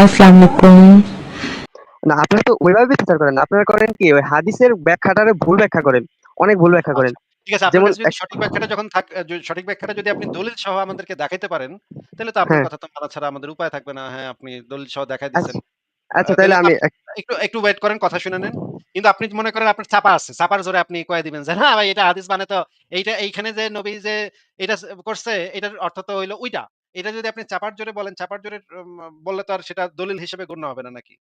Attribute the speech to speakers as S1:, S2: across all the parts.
S1: আসসালামু আলাইকুম।
S2: না, আপনারা তো ওইভাবে বিচার করেন না। আপনারা করেন কি ওই হাদিসের ব্যাখ্যাটারে ভুল ব্যাখ্যা করেন। অনেক ভুল ব্যাখ্যা করেন।
S3: আচ্ছা। ঠিক আছে, আপনার
S2: যেমন
S3: কাছে যদি সঠিক ব্যাখ্যাটা যখন সঠিক ব্যাখ্যাটা যদি আপনি দলিল সহ আমাদেরকে দেখাইতে পারেন, তাহলে তো আপনার
S2: হ্যাঁ,
S3: কথা তো মানা ছাড়া আমাদের উপায় থাকবে না। হ্যাঁ, আপনি দলিল সহ দেখাই দিছেন।
S2: আচ্ছা, আচ্ছা তাইলে
S3: তাইলে তো
S2: আমি
S3: একটু ওয়েট করেন, কথা শুনে নেন। কিন্তু আপনি মনে করেন আপনার চাপা আছে। চাপার জোরে আপনি কয়ে দিবেন যে, "না ভাই, এটা হাদিস মানে তো এইখানে যে নবী যে এটা করছে, এটার অর্থ তো হইলো ওইটা।" এটা যদি আপনি চাপার জোরে বলেন, চাপার জোরে বললে তো আর সেটা দলিল হিসেবে গণ্য হবে না নাকি?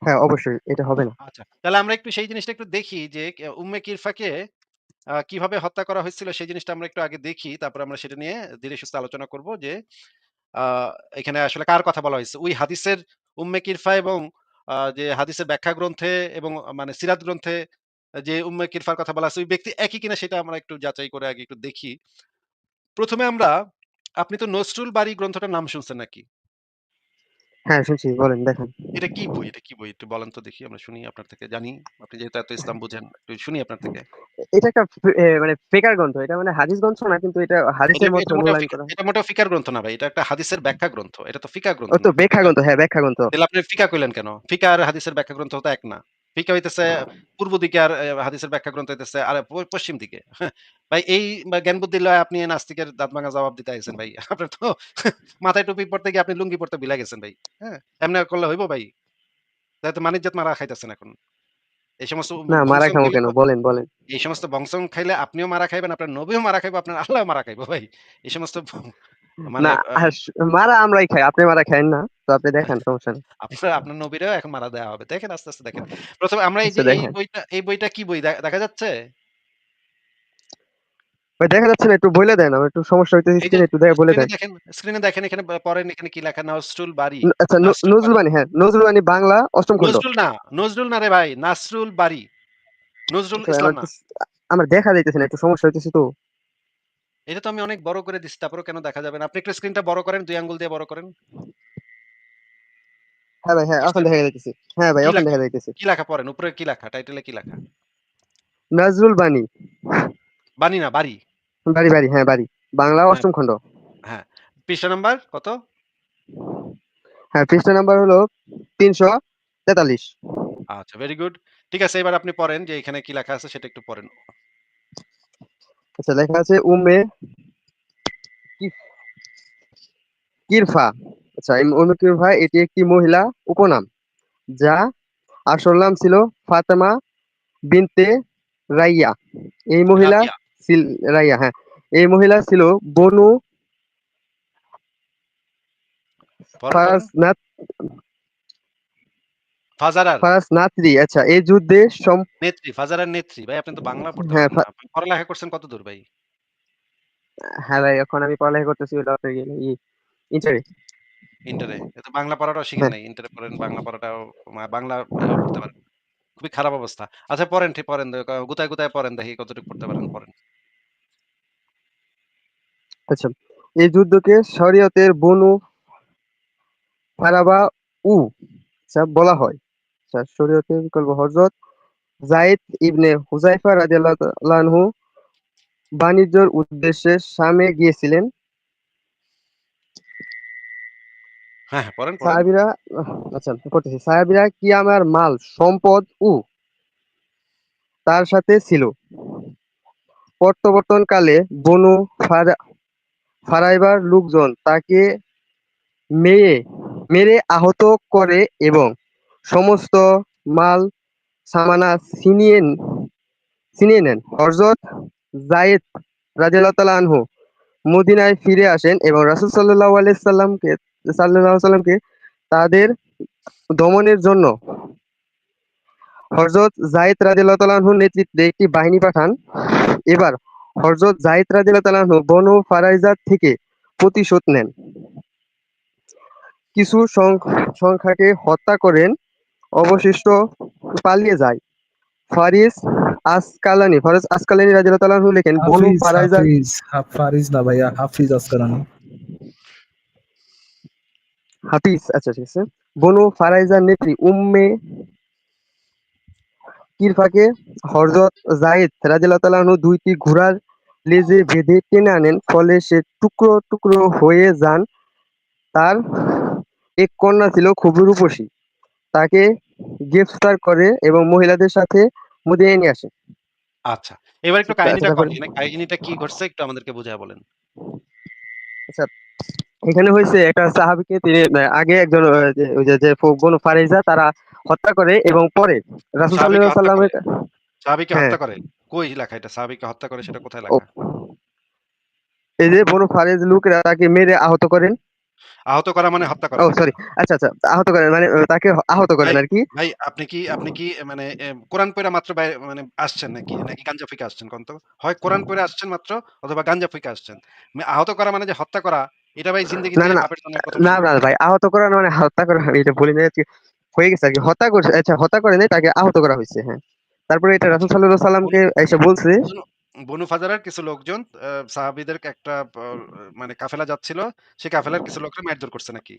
S2: হ্যাঁ, অবশ্যই এটা হবে না।
S3: আচ্ছা। তাহলে আমরা একটু সেই জিনিসটা একটু দেখি যে উম্মে কিরফাকে কিভাবে হত্যা করা হয়েছিল সেই জিনিসটা আমরা একটু আগে দেখি। তারপরে আমরা সেটা নিয়ে ধীরে সুস্থে আলোচনা করব যে আ এখানে আসলে কার কথা বলা হয়েছে? ওই হাদিসের উম্মে কিরফা এবং যে হাদিসের ব্যাখ্যা গ্রন্থে এবং মানে সিরাত গ্রন্থে যে উম্মে কিরফার কথা বলা আছে ওই ব্যক্তি একই কিনা সেটা আমরা একটু যাচাই করে আগে একটু দেখি। ১ম এ আপনি তো নসরুল বারী গ্রন্থটার নাম শুনছেন নাকি?
S2: হ্যাঁ, শুনছি বলেন দেখান।
S3: এটা কি বই? এটা কি বই? একটু বলেন তো দেখি, আমরা শুনি আপনার থেকে, জানি আপনি যেহেতু এত ইসলাম বুঝেন, একটু শুনি আপনার থেকে।
S2: এটা একটা মানে ফেকার গ্রন্থ। এটা মানে হাদিস গ্রন্থ না, কিন্তু এটা
S3: এটা
S2: হাদিসের মধ্যে
S3: এটা মোটেও
S2: মূল্যায়ন করা হয়।
S3: এটা মোটেও ফিকার গ্রন্থ না ভাই। এটা একটা হাদিসের ব্যাখ্যা গ্রন্থ। এটা তো ফিকাহ গ্রন্থ
S2: ও তো
S3: না।
S2: ব্যাখ্যা
S3: ফিকাহ
S2: গ্রন্থ, হ্যাঁ ব্যাখ্যা গ্রন্থ।
S3: তাইলে আপনি ফিকাহ কইলেন কেন? ফিকাহ আর হাদিসের ব্যাখ্যা গ্রন্থ তো এক না। ফিকাহ হইতেছে পূর্ব দিকে আর হাদিসের ব্যাখ্যা গ্রন্থ হইতেছে আর পশ্চিম দিকে। ভাই এই জ্ঞান বুদ্ধি লয়ে আপনি এই নাস্তিকের দাঁত ভাঙা জবাব দিতে আইছেন ভাই। আপনার তো মাথায় টুপি পড়তে গিয়ে আপনি লুঙ্গি পড়তে ভুইলা গেছেন ভাই। হ্যাঁ? এমনে করলে হইব ভাই? তাইলে তো মানিজ্জত মারা খাইতেছেন এখন। এই সমস্ত
S2: না, মারা
S3: বংশম
S2: খামো
S3: খাইলে
S2: কেন?
S3: তো
S2: বলেন, বলেন।
S3: এই সমস্ত বংশম খাইলে আপনিও মারা খাইবেন, আপনার নবীও মারা খাইবো, আপনার আল্লাহও মারা খাইবো ভাই। এই সমস্ত মানে
S2: না, মারা আমরাই খাই। আপনি মারা খায়েন না। তো আপনি দেখান, সমস্যা নেই।
S3: আপনার নবীরেও এখন মারা দেয়া হবে। দেখেন আস্তে, আস্তে দেখেন। ১ম এ আমরা এই
S2: আচ্ছা
S3: যে
S2: দেখেন।
S3: এই বইটা কি বই দেখা যাচ্ছে?
S2: ভাই দেখা যাচ্ছে না, একটু বইলে দেন। আমার একটু সমস্যা হইতেছে
S3: এই যে
S2: স্ক্রিনে, একটু বলে দেন।
S3: স্ক্রিনে দেখেন এখানে পড়েন, এখানে কি লেখা? নসরুল বারী।
S2: আচ্ছা,
S3: নাসরুল
S2: নজরুল
S3: বারী।
S2: বাণী, হ্যাঁ নজরুল বাণী বাংলা অষ্টম খণ্ড।
S3: নজরুল না, নজরুল না রে ভাই, নাসরুল বারী। নজরুল
S2: আচ্ছা,
S3: ইসলাম না।
S2: আমার দেখা যাইতেছে না, একটু সমস্যা হইতেছে তো।
S3: এটা তো আমি অনেক বড় করে দিচ্ছি, তারপরেও কেন দেখা যাবে না? আপনি একটু স্ক্রিনটা বড় করেন, ২ আঙ্গুল দিয়ে বড় করেন।
S2: হ্যাঁ ভাই, হ্যাঁ এখন
S3: করছেন?
S2: দেখা যাইতেছে। হ্যাঁ ভাই,
S3: কি
S2: এখন
S3: লেখা?
S2: দেখা যাইতেছে।
S3: কি লেখা পড়েন? উপরে কি লেখা? টাইটেলে কি লেখা?
S2: নজরুল বাণী।
S3: বাণী না, বারী।
S2: বাড়ি, বাড়ি, হ্যাঁ বাড়ি। বাংলা
S3: হ্যাঁ,
S2: অষ্টম খণ্ড।
S3: হ্যাঁ। পৃষ্ঠা নাম্বার কত?
S2: হ্যাঁ, পৃষ্ঠা নাম্বার হলো ৩৪৩।
S3: আচ্ছা, ভেরি গুড। ঠিক আছে, এবার আপনি পড়েন যে এখানে কি লেখা আছে সেটা একটু পড়েন।
S2: আচ্ছা, লেখা আছে উম্মে কিরফা। আচ্ছা, এই উম্মে কিরফা এটি একটি মহিলা উপনাম, যা আসল নাম ছিল ফাতেমা বিনতে রাইয়া। এই মহিলা
S3: রাবিয়া।
S2: ছিল রাইয়া, হ্যাঁ। এই মহিলা ছিল বনু
S3: পড়েন।
S2: ফারাজনাত
S3: ফাজারার
S2: ফারাজনাত্রী। আচ্ছা, এই যুদ্ধে
S3: নেত্রী, ফাজারার নেত্রী। ভাই আপনি তো বাংলা পড়তে
S2: হ্যাঁ
S3: পারেন না। আপনি পড়ালেখা করছেন কতদূর ভাই?
S2: হ্যাঁ ভাই, এখন আমি পড়ালেখা করতেছি হলো আপনার ইন্টারে।
S3: ইন্টারে। এ তো বাংলা পড়াটাও শিখেন
S2: হ্যাঁ,
S3: নাই। ইন্টারে পড়েন, বাংলা পড়াটাও বাংলা পড়তে পারেন। খুবই খারাপ অবস্থা। আচ্ছা পড়েন, ঠিক পড়েন। গুতায়, গুতায় পড়েন, দেখি কতটুকু পড়তে পারেন, পড়েন।
S2: আচ্ছা। এই যুদ্ধকে শরীয়তের বনু ফারাবা উ আচ্ছা বলা হয়। আচ্ছা, শরীয়তের বিকল্প হযরত যায়েদ ইবনে হুযায়ফা রাদিয়াল্লাহু তাআলা আনহু বাণিজ্যের উদ্দেশ্যে শামে গিয়েছিলেন।
S3: হ্যাঁ, হ্যাঁ, পড়েন, পড়েন।
S2: সাহাবীরা আচ্ছা পড়তেছি। সাহাবীরা কি আমার মাল সম্পদ ও তার সাথে ছিল। প্রত্যাবর্তনকালে বনু ফারাইবার লোকজন তাকে মেয়ে মেরে আহত করে এবং সমস্ত মাল সামানা ছিনিয়ে নেন। হযরত যায়েদ রাদিয়াল্লাহু তাআলা আনহু মদীনায় ফিরে আসেন এবং রাসূল সাল্লাল্লাহু আলাইহি সাল্লামকে তাদের দমনের জন্য হযরত যায়েদ রাদিয়াল্লাহু তাআলা আনহুর নেতৃত্বে একটি বাহিনী পাঠান। এবার হযরত যায়েদ রাদিয়াল্লাহু তাআলা আনহু বনু ফারাইজা থেকে প্রতিশোধ নেন। কিছু সংখ্যাকে হত্যা করেন, অবশিষ্ট পালিয়ে যায়। ফারিস আসকালানি রাদিয়াল্লাহু তাআলা আনহু লেখেন, বনু
S4: হাফিজ
S2: ফারাইজার
S4: হাফিজ ফারিজ না ভাইয়া, হাফিজ আসকারানি।
S2: হাফিজ, আচ্ছা ঠিক আছে। বনু ফারাইজার নেত্রী উম্মে কিরফাকে হযরত যায়েদ রাদিয়াল্লাহু তাআলা আনহু দুইটি ঘোড়ার লেজে বেঁধে টেনে আনেন, ফলে সে টুকরো টুকরো হয়ে যান। তার এক কন্যা ছিল খুবই রূপসী। তাকে গ্রেফতার করে এবং মহিলাদের সাথে মদীনায় নিয়ে আসে।
S3: আচ্ছা। এবার একটু
S2: আচ্ছা
S3: কাহিনীটা
S2: তারপরে
S3: কন। মানে কাহিনীটা কি ঘটছে একটু আমাদেরকে বুঝায়া বলেন।
S2: আচ্ছা এখানে হয়েছে একটা সাহাবীকে তিনি আগে একজন ওই যে বনু ফারিজা তারা হত্যা করে এবং পরে রাসূল
S3: সাহাবীকে
S2: সাল্লাল্লাহু আলাইহি
S3: হত্যা করে?
S2: সাল্লামের
S3: সাহাবীকে
S2: হ্যাঁ
S3: হত্যা করে? কই লেখা এটা? সাহাবীকে হত্যা করে সেটা কোথায়
S2: ও
S3: লেখা?
S2: এই যে বনু ফারিজ লোকেরা তাকে মেরে আহত করেন।
S3: আহত করা মানে হত্যা করা
S2: ও
S3: নাকি?
S2: সরি আচ্ছা আহত করেন মানে তাকে আহত
S3: ভাই,
S2: করেন আরকি।
S3: ভাই আপনি কি মানে কোরআন পইড়া মাত্র মানে আসছেন নাকি? নাকি গাঞ্জা ফুইকা আসছেন কোন তো? হয় কোরআন পইড়া আসছেন মাত্র অথবা গাঞ্জা ফুইকা আসছেন। আহত করা মানে যে হত্যা করা এটা ভাই
S2: না,
S3: জিন্দেগিতে
S2: না, না,
S3: বাপের জন্মের ১ম
S2: না,
S3: শুনলাম।
S2: না ভাই আহত করা না মানে হত্যা করা আমি এটা বলি নাই আরকি। হয়ে গেছে আরকি। হত্যা করছে আচ্ছা হত্যা করে নাই তাকে আহত করা হইছে। হ্যাঁ। তারপরে এটা রাসূল
S3: আচ্ছা।
S2: সাল্লাল্লাহু আলাইহি
S3: বনু
S2: সাল্লামকে এসে বলছে
S3: বনু বনু ফাজারার কিছু লোকজন সাহাবীদের একটা মানে কাফেলা যাচ্ছিল। সেই কাফেলার কিছু লোকরা মারধর করছে নাকি?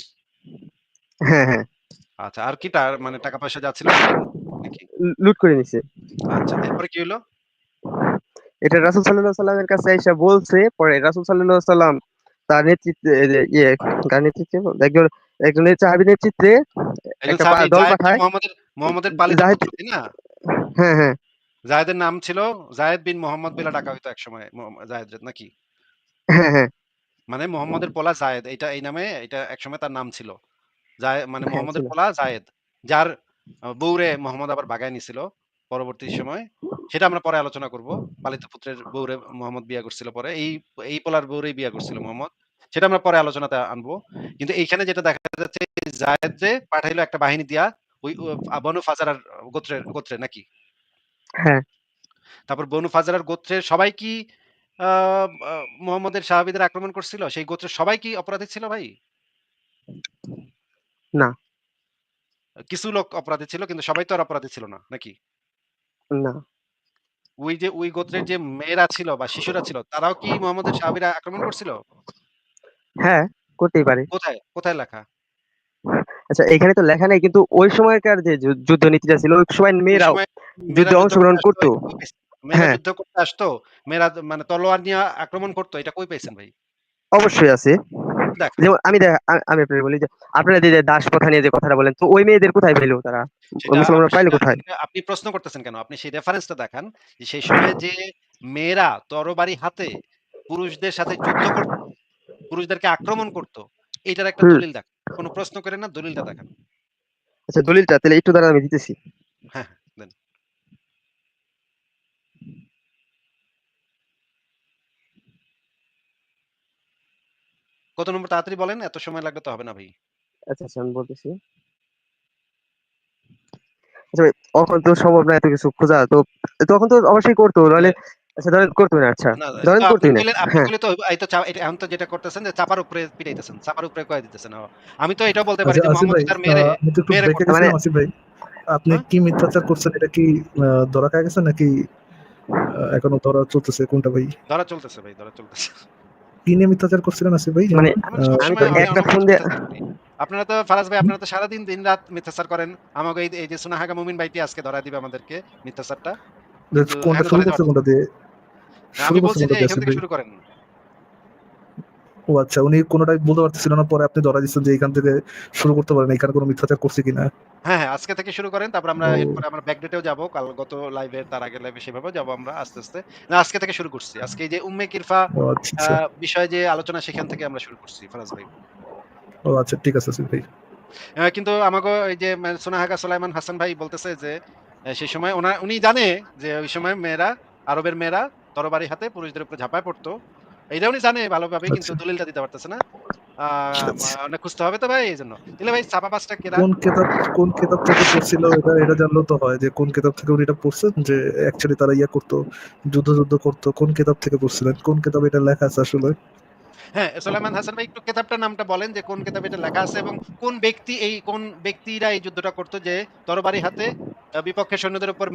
S2: হ্যাঁ।
S3: আচ্ছা। আর কি মানে টাকা পয়সা যা ছিল লুট করে নিছে নাকি?
S2: লুট করে নিছে।
S3: আচ্ছা। এরপরে কি হইলো?
S2: এটা রাসূল সাল্লাল্লাহু আলাইহি সাল্লামের কাছে আইসা বলছে। পরে রাসূল সাল্লাল্লাহু আলাইহি সাল্লাম তার নেতৃত্বে এই যে কার নেতৃত্বে একজনের সাহাবীর নেতৃত্বে
S3: একজন
S2: একটা
S3: সাহাবী
S2: দল
S3: যায়েদ কি
S2: পাঠায়।
S3: মুহাম্মদের পালিত
S2: জাহিদ
S3: পুত্র, তাই না?
S2: হ্যাঁ।
S3: যায়েদের নাম ছিল যায়েদ বিন মোহাম্মদ বইলা ডাকা হইতো একসময় যায়েদ নাকি?
S2: হ্যাঁ।
S3: মানে মোহাম্মদের পোলা যায়েদ এই নামে এটা একসময় তার নাম ছিল। মানে
S2: হ্যাঁ
S3: মোহাম্মদের
S2: ছিল।
S3: পোলা যায়েদ। যার বউরে মোহাম্মদ আবার বাগায় নিছিল পরবর্তী সময়। সেটা আমরা পরে আলোচনা করব। পালিত পুত্রের বউরে মোহাম্মদ বিয়া করছিল পরে। এই পোলার বউরেই বিয়া করছিল মোহাম্মদ। সেটা আমরা পরে আলোচনাতে আনবো। কিন্তু এইখানে যেটা দেখা যাচ্ছে যায়েদ যে পাঠাইলো একটা বাহিনী দিয়া ওই বনু ফাজারার গোত্রের নাকি?
S2: হ্যাঁ।
S3: তারপর বনু ফাজারার গোত্রের সবাই কি আ আ মুহাম্মদের সাহাবীদের আক্রমণ করছিল? সেই গোত্রের সবাই কি অপরাধী ছিল ভাই?
S2: না,
S3: কিছু লোক অপরাধী ছিল কিন্তু সবাই তো আর অপরাধী ছিল না, নাকি?
S2: না।
S3: ওই গোত্রের যে মেয়েরা ছিল বা শিশুরা ছিল তারাও কি মুহাম্মদের সাহাবীরা আক্রমণ করছিল?
S2: হ্যাঁ, করতেই পারে।
S3: কোথায় লেখা?
S2: আচ্ছা এখানে তো লেখা নেই কিন্তু ওই সময়কার যে যুদ্ধ নীতিটা ছিল ওই সময়
S3: ওই
S2: মেয়েরাও
S3: সময় মেয়েরা
S2: যুদ্ধে
S3: যুদ্ধ করতে
S2: অংশগ্রহণ
S3: আসতো
S2: করতো।
S3: এটা কই পাইছেন? মেয়েরা
S2: হ্যাঁ,
S3: যুদ্ধ করতে আসতো, মেয়েরা মানে তলোয়ার নিয়ে আক্রমণ করতো এটা কই পাইছেন ভাই?
S2: অবশ্যই আছে।
S3: দেখান।
S2: যেমন আমি আপনাকে বলি যে আপনারা যে দাস প্রথা নিয়ে যে কথাটা বলেন তো ওই মেয়েদের কোথায় পেল তারা?
S3: সেটা
S2: মুসলমানরা পাইলো কোথায়?
S3: আপনি প্রশ্ন করতেছেন কেন? আপনি সেই রেফারেন্সটা দেখান যে সেই সময়ে যে মেয়েরা তরবারি হাতে পুরুষদের সাথে যুদ্ধ করত, পুরুষদেরকে আক্রমণ করত, এইটার একটা
S2: হুম।
S3: দলিল দেখান। কোন প্রশ্ন করেন না, দলিলটা দেখান।
S2: আচ্ছা দলিলটা তাহলে একটু দ্বারা আমি দিতেছি।
S3: হ্যাঁ, দেন। কত নম্বর তাড়াতাড়ি বলেন, এত সময় লাগলে তো হবে না ভাই।
S2: আচ্ছা আমি বলতেছি। আচ্ছা ভাই, তখন তো সম্ভব না এত কিছু খোঁজা তো তখন তো অবশ্যই করতো নাহলে
S3: তাহলে
S2: আচ্ছা ধরেন করতোই না আচ্ছা
S3: না,
S2: ধরেন
S3: তো
S2: করতোই না
S3: আপনি
S2: হ্যাঁ
S3: কইলে তো এই তো এটা এখন তো যেটা করতেছেন যে চাপার উপরে পিটাইতেছেন। চাপার উপরে কয়ায় দিতেছেন। আমি তো এটাও বলতে পারি
S4: আচ্ছা
S3: যে
S4: আসিফ
S3: মোহাম্মদ
S4: ভাই,
S3: তো তার মেয়েরে
S4: আমি তো একটু
S3: মেয়েরে
S4: ব্রেকে
S3: কোরবানি
S2: মানে
S4: গেছিলাম। আসিফ ভাই, আপনি
S3: হ্যাঁ?
S4: কি মিথ্যাচার করছেন? এটা কি ধরা খেয়ে গেছে নাকি এখনো ধরা চলতেছে? কোনটা ভাই?
S3: ধরা চলতেছে ভাই, ধরা চলতেছে।
S4: কি নিয়ে মিথ্যাচার করছিলেন আসিফ ভাই
S2: মানে
S4: যেন?
S3: আমরা তো
S2: আমি
S3: সবসময়
S2: তো
S3: আমি
S2: একটা
S3: অনেক
S2: ফোন
S3: কিছু
S2: দিয়ে
S3: মিথ্যাচার করি। আপনারা তো ফারাজ ভাই আপনারা তো সারাদিন দিন-রাত মিথ্যাচার করেন। আমাকে এই যে সুনাহাগা মুমিন ভাইটি আজকে ধরায় দিবে আমাদেরকে মিথ্যাচারটা। কিন্তু
S4: কোনটা
S3: এখনো
S4: শুরু
S3: ধরাইতে
S4: করছে?
S3: পারতেছে
S4: কোনটা
S3: না।
S4: দিয়ে শুরু
S3: আমি
S4: করছে?
S3: বলছি যে
S4: কোনটা দিয়ে
S3: এখান
S4: আসিফ
S3: থেকে
S4: ভাই?
S3: শুরু করেন।
S4: ও আচ্ছা, উনি কোনটাই বলতে পারতেছিল না, পরে আপনি ধরা দিচ্ছেন যে এখান থেকে শুরু করতে পারেন, এখানে কোনো মিথ্যাচার করছে কিনা।
S3: হ্যাঁ, আজকে থেকে শুরু করেন। তারপর আমরা
S4: ও
S3: এরপরে আমরা ব্যাকডেটেও যাবো। গত লাইভে তার আগের লাইভে সেভাবেও যাবো আমরা আস্তে। না আজকে থেকে শুরু করছি। আজকে এই যে উম্মে কিরফা
S4: ও আচ্ছা
S3: আ
S4: আচ্ছা।
S3: বিষয়ে যে আলোচনা সেখান থেকে আমরা শুরু করছি ফারাজ ভাই।
S4: ও আচ্ছা, ঠিক আছে আসিফ ভাই।
S3: কিন্তু আমাগো এই যে সোনাহাগা সোলাইমান হাসান ভাই বলতেছে যে সেই সময় উনি জানে যে ওই সময় মেয়েরা আরবের মেয়েরা তরবারি হাতে পুরুষদের উপরে ঝাঁপায় পড়তো। এটা উনি জানে ভালোভাবে কিন্তু
S4: আচ্ছা
S3: দলিলটা দিতে পারতেছে না। আ
S4: আচ্ছা।
S3: অনেক খুঁজতে হবে তো ভাই এইজন্য। তাহলে ভাই ছাপা ৫ টা কেরা?
S4: কোন কেতাব কোন কেতাব থেকে পড়ছিল এটা জানলেও তো হয় যে কোন কেতাব থেকে উনি এটা পড়ছেন, যে অ্যাকচুয়ালি তারা করতো, যুদ্ধ করতো। কোন কেতাব থেকে পড়ছিলেন? কোন কেতাবে এটা লেখা আছে আসলে?
S3: হ্যাঁ, সোলাইমান হাসান ভাই একটু কেতাবটার নামটা বলেন যে কোন কেতাবে এটা লেখা আছে এবং কোন ব্যক্তিরা এই যুদ্ধটা করতো যে তরবারি হাতে বিপক্ষের সৈন্যদের উপর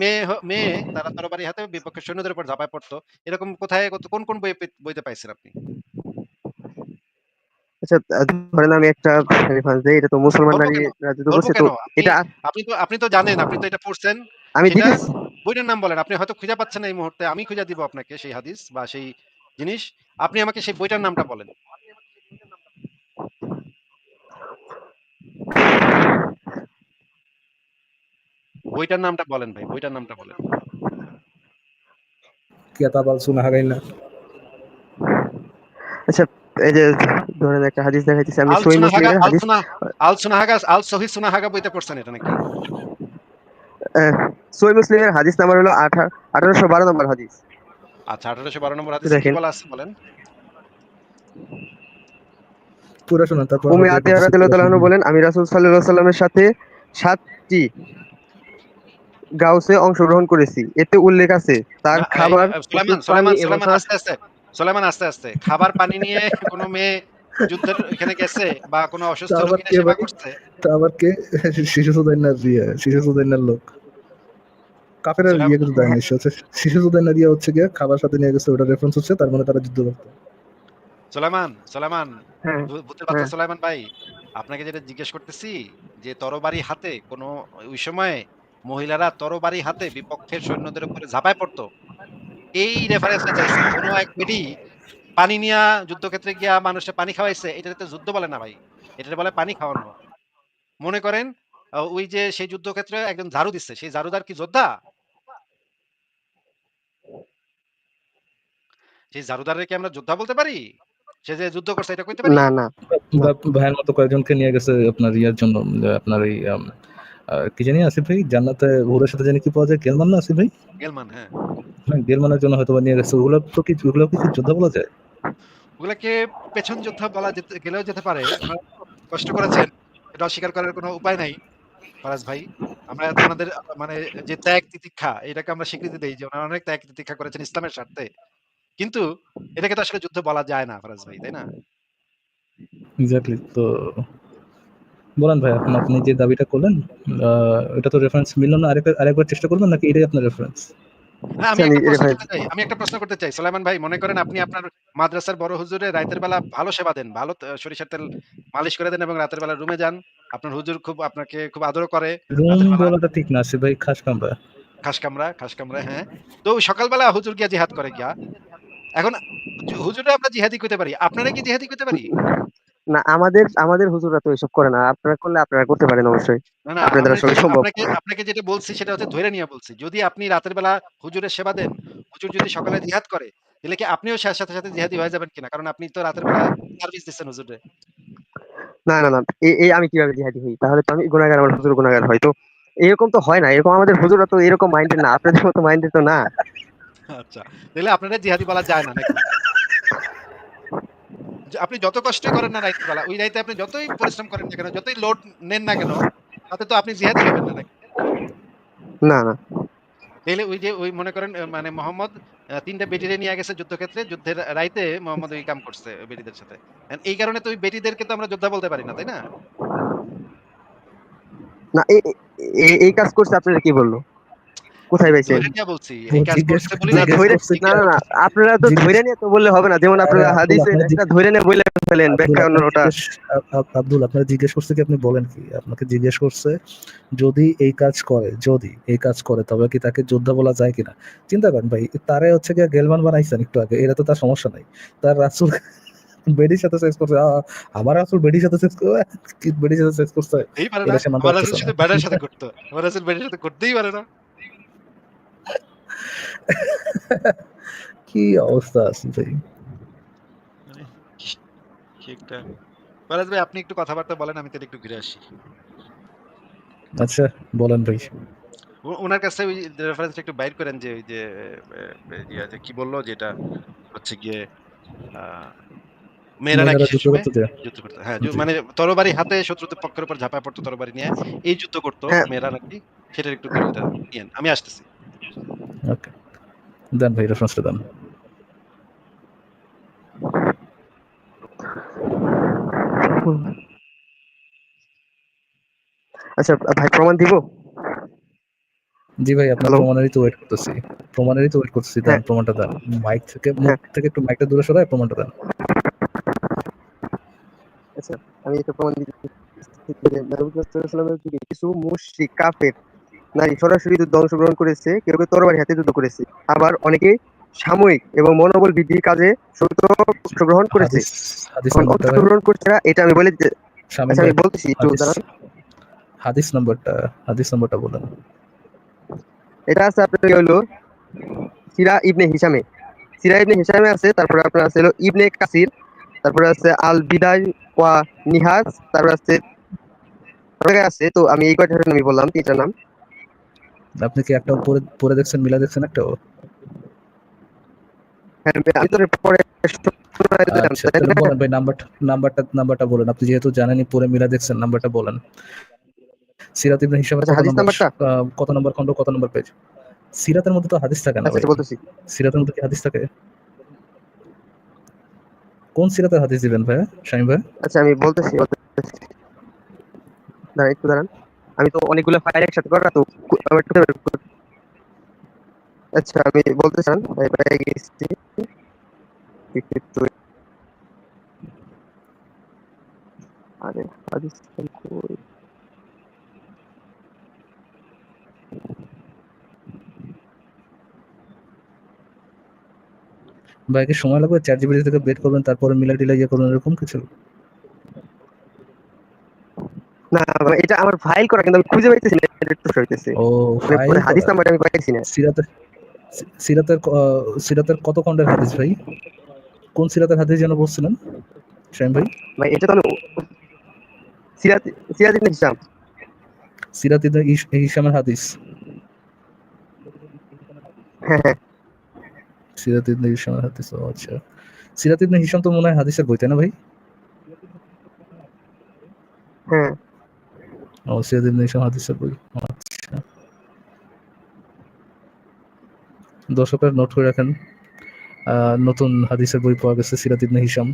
S3: মেয়ে তারা তরবারি হাতে বিপক্ষের সৈন্যদের উপর ঝাঁপায় পড়তো। এরকম কোথায় কোন বইতে পাইছেন আপনি?
S2: আচ্ছা ধরেন আমি একটা রেফারেন্স দেই এটা তো মুসলমান
S3: ধরবো
S2: নারী
S3: কেন?
S2: রাজত্ব
S3: ধরবো
S2: করছে তো
S3: কেন? আপনি
S2: এটা
S3: আপনি তো আপনি তো জানেন, আপনি তো এটা পড়ছেন।
S2: আমি
S3: সেটা
S2: দিতেছি
S3: বইটার নাম বলেন। আপনি হয়তো খুঁজে পাচ্ছেন না এই মুহূর্তে। আমি খুঁজে দিব আপনাকে সেই হাদিস বা সেই জিনিস। আপনি আমাকে সেই বইটার নামটা বলেন। বইটার নামটা বলেন ভাই, বইটার নামটা বলেন।
S4: কিতাব আল সুনাহাগাইনা।
S2: আচ্ছা, এই যে ধরেন একটা হাদিস দেখাইতেছি আমি,
S3: আল
S2: সহিহ
S3: সুনাহাগা
S2: মুসলিমের
S3: আল
S2: হাদিস।
S3: সুনা আল সুনাহাগা আল সহিহ সুনাহাগা বইতে পড়ছেন এটা নাকি?
S2: সহিহ মুসলিমের হাদিস নাম্বার হলো 1812 নম্বর হাদিস।
S3: আচ্ছা 1812 নম্বর হাদিসে কি
S2: দেখেন,
S3: বলা আছে বলেন?
S4: পুরা শোনান, তারপর আমরা
S2: উম্মে
S4: বের
S2: আতিয়া
S4: করতেছি, পুরা
S2: রাদিয়াল্লাহু তাআলা আনহু
S4: শোনান।
S2: বলেন, আমি রাসূল সাল্লাল্লাহু আলাইহি ওয়াসাল্লামের সাথে 7টি গাউসে অংশগ্রহণ করেছি। এতে উল্লেখ আছে তার
S3: না এই
S2: খাবার, ওষুধ,
S3: সুলাইমান,
S2: পানি
S3: সুলাইমান,
S2: এবং
S3: সুলাইমান
S2: শ্বাস।
S3: আস্তে, আস্তে। সুলাইমান আস্তে, আস্তে। খাবার পানি নিয়ে কোন মেয়ে যুদ্ধের এখানে গেছে বা কোন
S4: তা
S3: অসুস্থ
S4: আবার
S3: রোগীর
S4: কে
S3: সেবা
S4: ভাই?
S3: করছে?
S4: তা আবার কে? শিশু সুদাইনার শিশু সুদাইনার লোক কাফের
S3: সুলাইম
S4: ইয়ে কিছু দেয়নি, সে হচ্ছে শিশু সুদাইনা দিয়ে হচ্ছে গিয়ে খাবার সাথে নিয়ে গেছে, ওটা রেফারেন্স হচ্ছে, তার মানে তারা যুদ্ধ করতো।
S3: সুলাইমান, সুলাইমান,
S2: হ্যাঁ,
S3: ভূতের বাচ্চা
S2: হ্যাঁ।
S3: সুলাইমান ভাই, আপনাকে যেটা জিজ্ঞেস করতেছি যে তরবারি হাতে কোন ওই সময়ে মহিলারা তরবারি হাতে বিপক্ষের সৈন্যদের উপরে ঝাঁপায় পড়তো। এই রেফারেন্সটা চাইছি। কোন এক বেডি পানি নিয়া যুদ্ধক্ষেত্রে গিয়া মানুষে পানি খাওয়াইছে, এটাতে তো যুদ্ধ বলে না ভাই। এটারে বলে পানি খাওয়ানো। মনে করেন ওই যে সেই যুদ্ধক্ষেত্রে একজন ঝাড়ু দিচ্ছে, সেই ঝাড়ুদার কি যোদ্ধা? সেই ঝাড়ুদাররে কি আমরা যোদ্ধা বলতে পারি? সে যে যুদ্ধ করছে এটা কইতে পারি?
S2: না, না, না।
S4: বা ভাইয়ের মতো কয়েকজনকে নিয়ে গেছে আপনার ইয়ার জন্য, আপনার এই কি জানি আসিফ ভাই, জান্নাতে হুরের সাথে জানি কি পাওয়া যায়, গেলমান না আসিফ ভাই?
S3: গেলমান হ্যাঁ।
S4: হ্যাঁ, গেলমানের জন্য হয়তো বা নিয়ে গেছে। ওগুলো কি যোদ্ধা বলা যায়?
S3: ওগুলাকে পেছন যোদ্ধা বলা গেলেও যেতে পারে। উনারা কষ্ট করেছেন। এটা অস্বীকার করার কোনো উপায় নাই ফারাজ ভাই। আমরা ওনাদের মানে যে ত্যাগ তিতিক্ষা এটাকে আমরা স্বীকৃতি দেই যে ওনারা অনেক ত্যাগ তিতিক্ষা করেছেন ইসলামের স্বার্থে। কিন্তু এটাকে তো আসলে যুদ্ধ বলা যায় না ফারাজ ভাই, তাই না?
S4: এক্স্যাক্টলি। তো বলেন ভাই, এখন আপনি যে দাবিটা করলেন, এটা তো রেফারেন্স মিলল না, আরেকবার চেষ্টা করবেন নাকি এটাই আপনার রেফারেন্স?
S3: হ্যাঁ,
S2: আচ্ছা, আমি
S3: আমি একটা প্রশ্ন করতে চাই। সোলায়মান ভাই মনে করেন আপনি আপনার মাদ্রাসার বড় হুজুরে রাতের বেলা ভালো সেবা দেন। ভালো সরিষার তেল মালিশ করে দেন এবং রাতের বেলা রুমে যান। আপনার হুজুর আপনাকে খুব আদর করে
S4: রুম
S3: রাতের বেলা।
S4: বলাটা ঠিক না আসিফ ভাই, খাস কামরা।
S3: খাস কামরায় হ্যাঁ। তো ওই সকালবেলা হুজুর গিয়া জিহাদ করে গিয়া। এখন হুজুরে আমরা জিহাদি কইতে পারি। আপনারা কি জিহাদি কইতে পারি?
S2: না, আমাদের আমাদের হুজুররা তো এসব করে না। আপনারা করলে আপনারা করতে পারেন অবশ্যই।
S3: না, না
S2: আপনাদের
S3: আমি
S2: আসলে
S3: যেটা
S2: সম্ভব।
S3: আপনাকে যেটা বলছি সেটা হচ্ছে ধইরা নিয়া বলছি। যদি আপনি রাতের বেলা হুজুরের সেবা দেন, হুজুর যদি সকালে জিহাদ করে, তাহলে কি আপনিও সাথে, সাথে জিহাদি হয়ে যাবেন কিনা? কারণ আপনি তো রাতের বেলা সার্ভিস দিচ্ছেন হুজুরে।
S2: না, না, না। এই আমি কিভাবে জিহাদি হই? তাহলে তো আমি গুনাহগার, আমার হুজুর গুনাহগার হয়। তো এরকম তো হয় না। এরকম আমাদের হুজুররা তো এরকম মাইন্ডের না। আপনাদের মতো মাইন্ডের তো না।
S3: আচ্ছা। তাহলে আপনারা জিহাদি বলা যায় না নাকি? যে আপনি যত কষ্টই করেন না রাইতের বেলা, ওই রাইতে আপনি যতই পরিশ্রম করেন না কেন, যতই লোড নেন না কেন, তাতে তো আপনি জিহাদি হবেন না নাকি?
S2: না, না।
S3: তাইলে ওই যে ওই মনে করেন মানে মোহাম্মদ ৩ টা বেটিরে নিয়ে গেছে যুদ্ধক্ষেত্রে, যুদ্ধের রাইতে মোহাম্মদ ওই কাম করছে ওই বেটিদের সাথে। এই কারণে তো ওই বেটিদেরকে তো আমরা যোদ্ধা বলতে পারি না, তাই না?
S2: না, এই কাজ করছে আপনারা কি বলল? কোথায় পাইছেন?
S3: ধইরা নিয়া বলছি।
S4: ও
S3: এই কাজ করছে বলি
S2: না,
S3: নাই তো।
S2: ধইরে
S4: করছে কি
S2: না, না, না। আপনারা তো
S4: জিজ্ঞেস
S2: ধইরে নিয়ে তো বললে হবে না। যেমন
S4: আরে
S2: আপনারা
S4: আব্দুল,
S2: হাদিসের
S4: আপনারা
S2: একটা ধইরে নিয়ে বলে ফেলেন,
S4: আব্দুল
S2: ব্যাখ্যা
S4: আপনার
S2: অন্যটা।
S4: জিজ্ঞেস আব্দুল আপনার জিজ্ঞেস করছে কি, আপনি বলেন কি? আপনাকে জিজ্ঞেস করছে যদি এই কাজ করে তবে কি তাকে যোদ্ধা বলা যায় কিনা? চিন্তা করেন ভাই, তারে হচ্ছে গিয়ে গেলমান বানাইছেন একটু আগে, এটা তো তার সমস্যা নাই। তার রাসূল বেডির সাথে সেক্স করছে, আমার রাসূল বেডির সাথে সেক্স করে, কি বেডির সাথে সেক্স করছে,
S3: হতেই পারে না।
S4: এটা সে মানতে
S3: আমার রাসূল
S4: পারতেছে না।
S3: শুধু বেড়ার সাথে করতো। আমার রাসূল বেড়ার সাথে করতেই পারে না।
S4: কি অবস্থা আছে ভাই!
S3: মানে কি কি একটা ফারাজ ভাই আপনি একটু কথাবার্তা বলেন আমি তাহলে একটু ঘুরে আসি।
S4: আচ্ছা, বলেন ভাই।
S3: উনার কাছে ওই রেফারেন্সটা একটু বাইর করেন যে ওই যে যে কি বলল যেটা হচ্ছে গিয়ে আ মেয়েরা নাকি
S4: মহিলারা
S3: সে
S4: যুদ্ধ
S3: সময়
S4: করতে দেয়।
S3: যুদ্ধ করত। হ্যাঁ,
S4: জি।
S3: মানে তরবারি হাতে শত্রুদের পক্ষের উপর ঝাঁপায় পড়তো তরবারি নিয়ে। এই যুদ্ধ করত
S2: হ্যাঁ।
S3: মেয়েরা নাকি। সেটার একটু দলিলটা নিয়েন। আমি আসতেছি।
S4: ওকে, দেন ভাই, রেফারেন্সটা দেন।
S2: আচ্ছা ভাই, প্রমাণ দিব?
S4: জি ভাই, আপনার
S2: হ্যালো?
S4: প্রমাণেরই তো ওয়েট করতেছি। দেন
S2: হ্যাঁ,
S4: প্রমাণটা দেন। মুখ
S2: হ্যাঁ।
S4: থেকে একটু মাইকটা দূরে সরায় প্রমাণটা দেন।
S2: আচ্ছা, আমি একটা প্রমাণ দিচ্ছি যে রাসূলুল্লাহ সাল্লাল্লাহু আলাইহি ওয়াসাল্লামের যুগে কিছু মুশরিক কাফের নারী সরাসরি যুদ্ধে অংশগ্রহণ করেছে, কেউ কেউ তরবারি হাতে যুদ্ধ করেছে। আবার অনেকেই সাময়িক এবং মনোবল বৃদ্ধির কাজে অংশগ্রহণ করেছে।
S4: হাদিস হাদিস
S2: এখন
S4: নাম্বারটা ভাই,
S2: অংশগ্রহণ করছে এটা আমি বলে
S4: শামীম
S2: আচ্ছা, আমি
S4: ভাই,
S2: বলতেছি একটু
S4: হাদিস
S2: দাঁড়ান।
S4: হাদিস নাম্বারটা বলেন।
S2: এটা আছে আপনার হলো সিরা ইবনে হিশামে। সিরা ইবনে হিশামে আছে, তারপরে আপনার আছে হলো ইবনে কাসির, তারপরে আছে আল বিদায় ওয়া নিহাজ, তারপরে আছে আছে। তো আমি এই কয়টার নামই বললাম, তিনটার নাম।
S4: আপনি কি একটাও পড়ে পড়ে দেখছেন, মিলা দেখছেন একটাও?
S2: হ্যাঁ, আমি তো পরে শোনায় দিলাম,
S4: আচ্ছা,
S2: তাই
S4: তাহলে
S2: না?
S4: বলেন ভাই, নাম্বারটা বলেন। আপনি যেহেতু জানেনই, পড়ে মিলা দেখছেন, নাম্বারটা বলেন। সিরাত ইবনে হিশামের
S2: আচ্ছা,
S4: কত
S2: হাদিস
S4: নম্বর,
S2: নাম্বারটা?
S4: কত নম্বর খন্ড, কত নম্বর পেজ? সিরাতের মধ্যে তো হাদিস থাকে না
S2: আচ্ছা
S4: ভাই।
S2: আচ্ছা, বলতেছি।
S4: সিরাতের মধ্যে কি হাদিস থাকে? কোন সিরাতের হাদিস দিবেন ভাই, শামীম ভাই?
S2: আচ্ছা, আমি বলতেছি। দাঁড়ান, একটু দাঁড়ান। আমি তো অনেকগুলো ফাইল একসাথে করা, তো আমার একটু আচ্ছা, আমি বলতে চান পেয়ে গেছি। একটু আরে হাদিস কই?
S4: ভাই কি সময় লাগবে? চ্যাট জিপিটি থেকে বের করবেন, তারপরে মিলা টিলা ইয়ে করবেন, এরকম কিছু?
S2: না, মানে এটা আমার ফাইল করা, কিন্তু আমি খুঁজে পাইতেছি না, এটা একটু হইতেছে।
S4: ও,
S2: মানে
S4: ফাইল
S2: হাদিস
S4: করা।
S2: নাম্বারটা আমি পাইতেছি না।
S4: সিরাতের সিরাতের সিরাতের কত খণ্ডের হাদিস ভাই? কোন সিরাতের হাদিস যেন বলছিলেন শামীম ভাই?
S2: ভাই এটা তো আমি সিরাত সিরাত ইবনে হিশাম।
S4: সিরাত ইবনে হিশামের হাদিস।
S2: হ্যাঁ হ্যাঁ
S4: সিরাত ইবনে হিশামের হাদিস, ও আচ্ছা। সিরাত ইবনে হিশাম তো মনে হয় হাদিসের বই, তাই না ভাই?
S2: হ্যাঁ।
S4: ও, সিরাত ইবনে হিশাম হাদিসের বই, আচ্ছা। দর্শকরা নোট করে রাখেন, নতুন হাদিসের বই পাওয়া গেছে, সিরাত ইবনে হিশাম।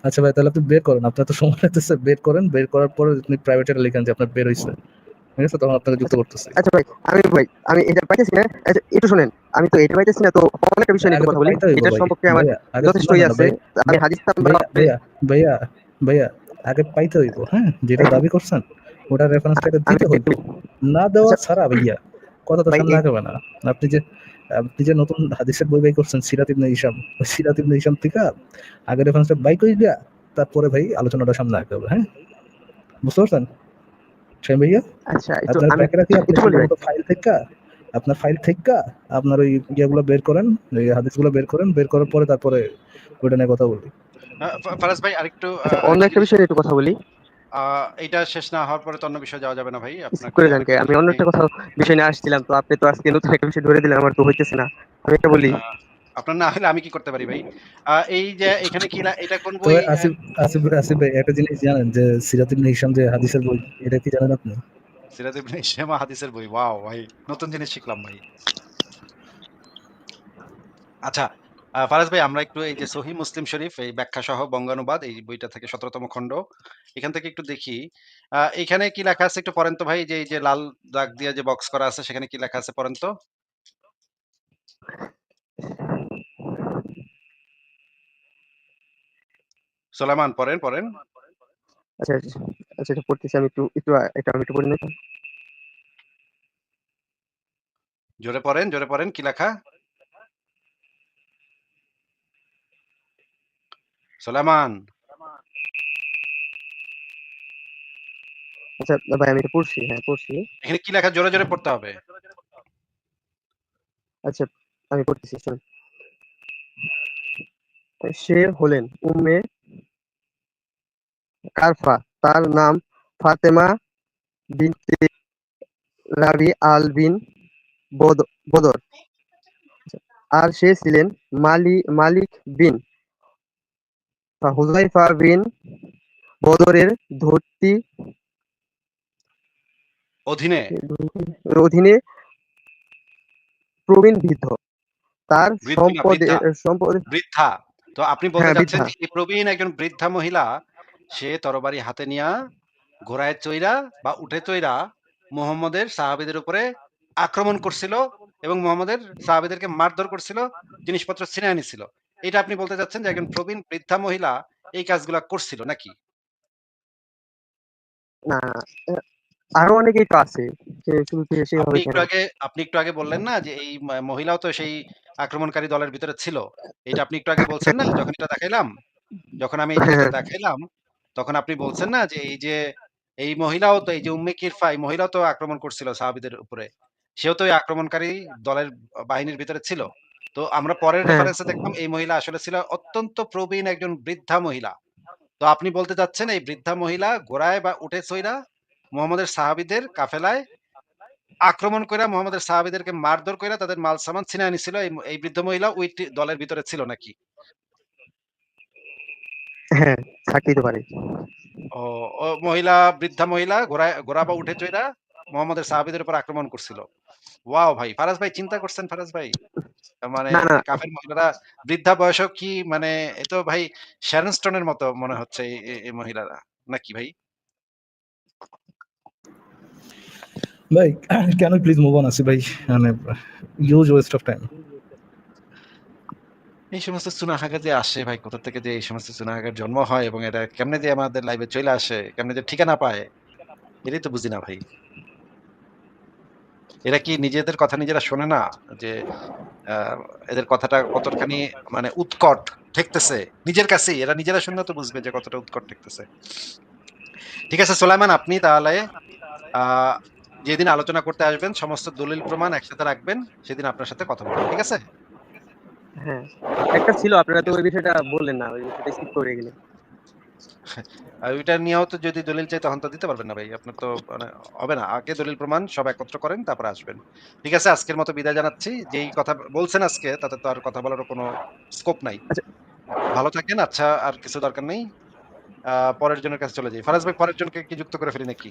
S4: আচ্ছা ভাই, তাহলে আপনি বের করেন, আপনার তো সময় লাগতেছে, বের করেন, বের করার পরে আপনি প্রাইভেটে লিখেন যে আপনার বের হয়েছে, ঠিক আছে? তখন আপনাকে যুক্ত
S2: আচ্ছা
S4: করতেছি।
S2: আচ্ছা ভাই আমি এটা পাইতেছি না। আচ্ছা, একটু শুনেন। আমি তো এটা পাইতেছি না, তো অনেকটা বিষয় নিয়ে
S4: আগে
S2: একটু
S4: তো
S2: কথা বলি।
S4: পাইতে হইব
S2: এটার
S4: ভাই।
S2: সম্পর্কে আমার
S4: ভাইয়া আগে
S2: যথেষ্ট
S4: না না না
S2: আছে।
S4: ভাই,
S2: আমি হাদিস নাম্বার
S4: ভাইয়া ভাইয়া ভাইয়া ভাইয়া আগে পাইতে হইব, হ্যাঁ? যেটা দাবি করছেন ওটার রেফারেন্সটা এটা
S2: আমি
S4: দিতে হইব। না দেওয়া
S2: আচ্ছা
S4: ছাড়া ভাইয়া কথা তো
S2: ভাই
S4: সামনে আগাবে না। আপনি যে নতুন হাদিসের বই বাই করছেন সিরাত ইবনে হিশাম, ওই সিরাত ইবনে হিশাম থেকে আগে রেফারেন্সটা বাই করে দিয়া তারপরে ভাই আলোচনাটা সামনে আগাবে, হ্যাঁ? বুঝতে পারছেন শামীম ভাইয়া?
S2: আচ্ছা, একটু
S4: আপনার
S2: আমি
S4: ব্যাকে রাখি, আপনি
S2: একটু বলি
S4: সুন্দর
S2: ভাই।
S4: মতো ফাইল থেকে আপনার ওই ইয়েগুলো বের করেন, এই হাদিসগুলো বের করেন, বের করার পরে তারপরে ওইটা নিয়ে কথা বলি।
S3: ফারাজ ভাই আরেকটু
S2: আচ্ছা, অন্য
S3: আরেকটা
S2: একটা
S3: জিনিস।
S2: বিষয় নিয়ে একটু কথা বলি।
S3: এইটা শেষ না হওয়ার পরে তো অন্য বিষয়ে যাওয়া যাবে না ভাই।
S2: স্কিপ
S3: আপনাকে
S2: করে যান কে?
S3: আরেকটা
S2: আমি
S3: জিনিস
S2: অন্য একটা কথা বিষয় নিয়ে আসছিলাম, তো আপনি তো আজকে নতুন একটা বিষয় ধরে দিলেন, আমার তো হইতেছে না। আমি একটা বলি।
S3: আ আপনার না হলে আমি কি করতে পারি ভাই? এই যে এখানে কি এটা কোন বই?
S4: তবে আসিফ ভাই, একটা জিনিস জানেন যে সিরাত ইবনে হিশাম যে হাদিসের বই, এটা কি জানেন আপনি?
S3: সিরাত ইবনে হিশাম হাদিসের বই। ওয়াও ভাই! নতুন জিনিস শিখলাম ভাই। আচ্ছা, ফারাজ ভাই আমরা একটু এই যে সহিহ মুসলিম শরীফ এই ব্যাখ্যা সহ বঙ্গানুবাদ এই বইটা থেকে ১৭তম খণ্ড। এখান থেকে একটু দেখি। এখানে কি লেখা আছে একটু পড়েন তো ভাই? যে এই যে লাল দাগ দিয়ে যে বক্স করা আছে সেখানে কি লেখা আছে পড়েন তো? সোলায়মান পড়েন, পড়েন।
S2: আচ্ছা আচ্ছা আচ্ছা, এটা পড়তেছি আমি, একটু একটু এটা আমি একটু পড়ে নিই।
S3: জোরে পড়েন কি লেখা? সোলায়মান।
S2: আচ্ছা ভাই, আমি এটা পড়ছি, হ্যাঁ পড়ছি।
S3: এখানে কি লেখা জোরে পড়তে হবে।
S2: আচ্ছা, আমি পড়তেছি, শুনুন। সে হলেন উম্মে কারফা, তার নাম ফাতেমা বিনতে রাবি আল বিন বদর। আর সে ছিলেন মালিক বিন হুযায়ফা বিন বদরের ধর্তী
S3: অধীনে,
S2: অধীনে প্রবীণ বৃদ্ধ। তার
S3: বৃদ্ধ না বৃদ্ধা,
S2: সম্পদ।
S3: বৃদ্ধা। তো আপনি বলতে
S2: হ্যাঁ,
S3: চাচ্ছেন
S2: বৃদ্ধা।
S3: যে এই প্রবীণ একজন বৃদ্ধা মহিলা সে তরবারি হাতে নিয়া ঘোড়ায় চইরা বা উটে চইরা মুহাম্মদের সাহাবীদের উপরে আক্রমণ করছিল এবং মুহাম্মদের সাহাবীদেরকে মারধর করছিল, জিনিসপত্র ছিনায় নিছিল। এটা আপনি বলতে চাচ্ছেন যে একজন প্রবীণ বৃদ্ধা মহিলা এই কাজগুলা করছিল নাকি?
S2: না, আরো অনেকেই তো আছে, যে শুরু থেকে
S3: আপনি
S2: সেভাবে কেন।
S3: একটু আগে আপনি একটু আগে বললেন না যে এই মহিলাও তো সেই আক্রমণকারী দলের ভিতরে ছিল। এইটা আপনি একটু আগে বলছেন না? যখন এটা দেখাইলাম, যখন আমি এই জিনিসটা দেখাইলাম, তখন আপনি বলছেন না যে এই যে এই মহিলাও তো এই যে উম্মে কিরফা এই মহিলাও তো আক্রমণ করছিল সাহাবীদের উপরে। সেও তো ওই আক্রমণকারী দলের বাহিনীর ভিতরে ছিল। তো আমরা পরের
S2: হ্যাঁ,
S3: রেফারেন্স এ দেখলাম এই মহিলা আসলে ছিল অত্যন্ত প্রবীণ একজন বৃদ্ধা মহিলা। তো আপনি বলতে চাচ্ছেন এই বৃদ্ধা মহিলা ঘোড়ায় বা উটে চইড়া মুহাম্মদের সাহাবীদের কাফেলায় আক্রমণ কইরা মুহাম্মদের সাহাবীদেরকে মারধর কইরা তাদের মাল-সামান ছিনায় নিছিল। এই বৃদ্ধ মহিলা ওই দলের ভিতরে ছিল নাকি?
S2: হ্যাঁ, থাকতেই তো পারে।
S3: ও, ও বৃদ্ধা মহিলা ঘোড়া বা উটে চইড়া মুহাম্মদের সাহাবীদের উপর আক্রমণ করছিল। ওয়াও ভাই! ফারাজ ভাই চিন্তা করছেন ফারাজ ভাই? মানে
S2: না, না,
S3: কাফের মহিলারা বৃদ্ধা বয়সেও কি মানে এ তো ভাই শ্যারন স্টোনের মতো মনে হচ্ছে এই মহিলারা। নাকি ভাই?
S4: ভাই can we please move on Asif ভাই? মানে হিউজ ওয়েস্ট অফ টাইম।
S3: এই সমস্ত চুনাহাগা যে আসে ভাই কোথা থেকে যে এই সমস্ত চুনাহাগার জন্ম হয় এবং এটা কেমনে যে আমাদের লাইফে চইলা আসে, কেমনে যে ঠিকানা পায়, এটাই তো বুঝি না ভাই। এরা কি নিজেদের কথা নিজেরা শোনে না? যে আ এদের কথাটা কতখানি মানে উৎকট ঠেকতেছে। নিজের কাছেই এরা নিজেরা শুনলে তো বুঝবে যে কতটা উৎকট ঠেকতেছে। ঠিক আছে সুলাইমান আপনি তাহলে আ যেদিন আলোচনা করতে আসবেন সমস্ত দলিল প্রমাণ একসাথে রাখবেন। সেদিন আপনার সাথে কথা বলব। ঠিক আছে?
S2: হ্যাঁ, একটা ছিল আপনারা
S3: ঠিক
S2: তো
S3: আছে।
S2: ওই বিষয়টা বললেন না। ওই বিষয়টা স্কিপ করে গেলেন।
S3: আর ওইটা নিয়েও তো যদি দলিল চাই তখন তো দিতে পারবেন না ভাই। আপনার তো মানে হবে না। আগে দলিল প্রমাণ সব একত্র করেন তারপরে আসবেন। ঠিক আছে আজকের মতো বিদায় জানাচ্ছি। যেই কথা বলছেন আজকে তাতে তো আর কথা বলারও কোনো স্কোপ নাই।
S2: আচ্ছা,
S3: ভালো থাকেন। আচ্ছা আর কিছু দরকার নেই। পরের জনের কাছে চলে যাই। ফারাজ ভাই পরের জনকে কি যুক্ত করে ফেলি নাকি?